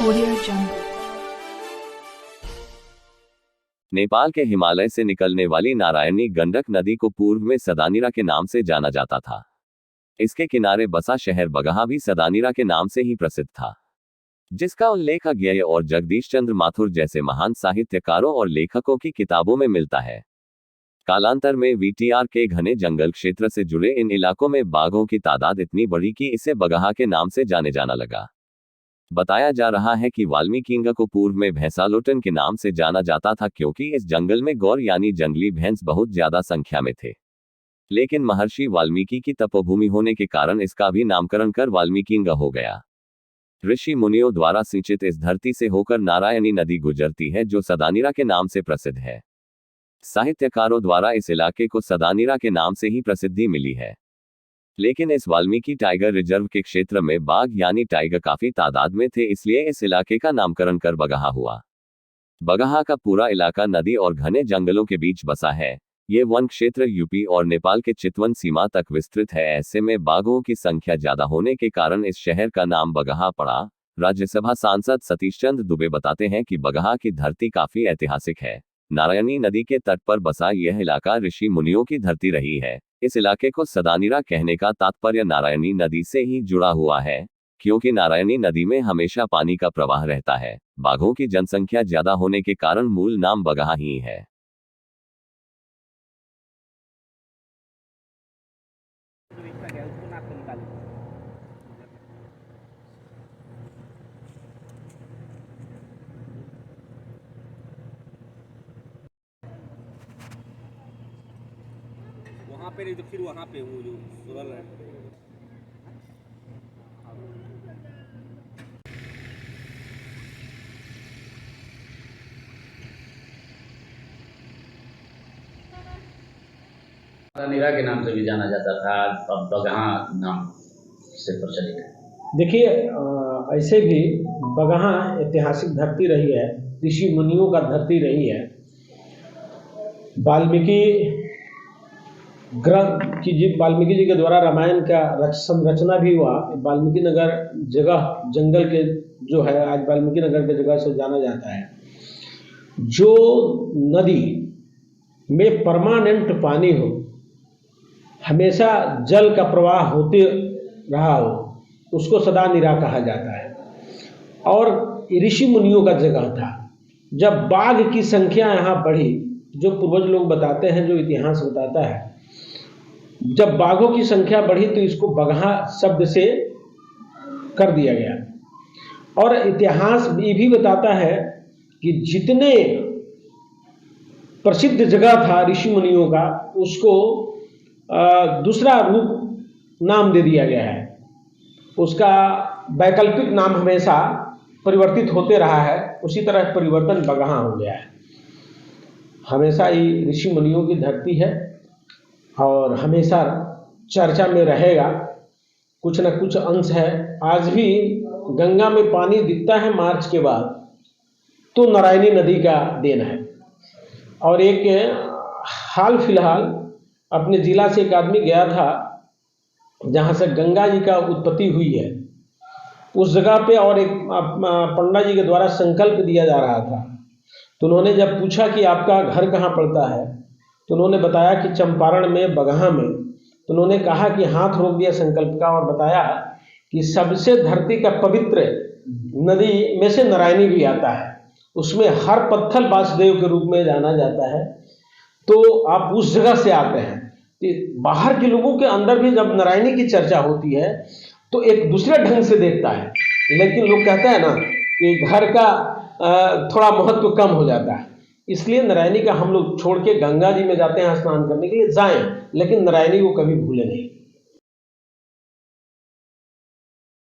Audio Jungle। Nepal के हिमालय से निकलने वाली नारायणी गंडक नदी को पूर्व में सदानीरा के नाम से जाना जाता था। इसके किनारे बसा शहर बगहा भी सदानीरा के नाम से ही प्रसिद्ध था, जिसका उल्लेख अज्ञेय और जगदीश चंद्र माथुर जैसे महान साहित्यकारों और लेखकों की किताबों में मिलता है। कालांतर में वीटीआर के घने जंगल क्षेत्र से जुड़े इन इलाकों में बाघों की तादाद इतनी बढ़ी कि इसे बगहा के नाम से जाने जाना लगा। बताया जा रहा है कि वाल्मीकिंगा को पूर्व में भैंसालोटन के नाम से जाना जाता था, क्योंकि इस जंगल में गौर यानी जंगली भैंस बहुत ज्यादा संख्या में थे। लेकिन महर्षि वाल्मीकि की तपोभूमि होने के कारण इसका भी नामकरण कर वाल्मीकिंगा हो गया। ऋषि मुनियों द्वारा सिंचित इस धरती से होकर नारायणी नदी गुजरती है, जो सदानीरा के नाम से प्रसिद्ध है। साहित्यकारों द्वारा इस इलाके को सदानीरा के नाम से ही प्रसिद्धि मिली है। लेकिन इस वाल्मीकि टाइगर रिजर्व के क्षेत्र में बाघ यानी टाइगर काफी तादाद में थे, इसलिए इस इलाके का नामकरण कर बगहा हुआ। बगहा का पूरा इलाका नदी और घने जंगलों के बीच बसा है। ये वन क्षेत्र यूपी और नेपाल के चितवन सीमा तक विस्तृत है। ऐसे में बाघों की संख्या ज्यादा होने के कारण इस शहर का नाम बगहा पड़ा। राज्यसभा सांसद सतीश चंद्र दुबे बताते हैं कि बगहा की धरती काफी ऐतिहासिक है। नारायणी नदी के तट पर बसा यह इलाका ऋषि मुनियों की धरती रही है। इस इलाके को सदानीरा कहने का तात्पर्य नारायणी नदी से ही जुड़ा हुआ है, क्योंकि नारायणी नदी में हमेशा पानी का प्रवाह रहता है। बाघों की जनसंख्या ज्यादा होने के कारण मूल नाम बगहा ही है। वहाँ पे नहीं तो फिर वहाँ पे वो जो सुरल है। सदानीरा के नाम से भी जाना जाता था, अब बगहा नाम से प्रचलित है। देखिए, ऐसे भी बगहा ऐतिहासिक धरती रही है, ऋषि मुनियों का धरती रही है। वाल्मीकि जी के द्वारा रामायण का संरचना भी हुआ। वाल्मीकि नगर जगह जंगल के जो है आज वाल्मीकि नगर के जगह से जाना जाता है। जो नदी में परमानेंट पानी हो, हमेशा जल का प्रवाह होते रहा हो, उसको सदानीरा कहा जाता है। और ऋषि मुनियों का जगह था। जब बाघ की संख्या यहाँ बढ़ी, जो पूर्वज लोग बताते हैं, जो इतिहास बताता है, जब बाघों की संख्या बढ़ी तो इसको बगहा शब्द से कर दिया गया। और इतिहास ये भी बताता है कि जितने प्रसिद्ध जगह था ऋषि मुनियों का, उसको दूसरा रूप नाम दे दिया गया है। उसका वैकल्पिक नाम हमेशा परिवर्तित होते रहा है। उसी तरह परिवर्तन बगहा हो गया है। हमेशा ये ऋषि मुनियों की धरती है और हमेशा चर्चा में रहेगा। कुछ न कुछ अंश है। आज भी गंगा में पानी दिखता है मार्च के बाद, तो नारायणी नदी का देन है। और एक हाल फिलहाल अपने जिला से एक आदमी गया था जहाँ से गंगा जी का उत्पत्ति हुई है, उस जगह पे, और एक पंडा जी के द्वारा संकल्प दिया जा रहा था। तो उन्होंने जब पूछा कि आपका घर कहाँ पड़ता है, तो उन्होंने बताया कि चंपारण में, बगहा में। तो उन्होंने कहा कि हाथ रोक दिया संकल्प का और बताया कि सबसे धरती का पवित्र नदी में से नारायणी भी आता है। उसमें हर पत्थर वासुदेव के रूप में जाना जाता है। तो आप उस जगह से आते हैं। बाहर के लोगों के अंदर भी जब नारायणी की चर्चा होती है तो एक दूसरे ढंग से देखता है। लेकिन लोग कहते हैं ना कि घर का थोड़ा महत्व कम हो जाता है। इसलिए नारायणी का हम लोग छोड़ के गंगा जी में जाते हैं स्नान करने के लिए, जाएं, लेकिन नारायणी को कभी भूले नहीं।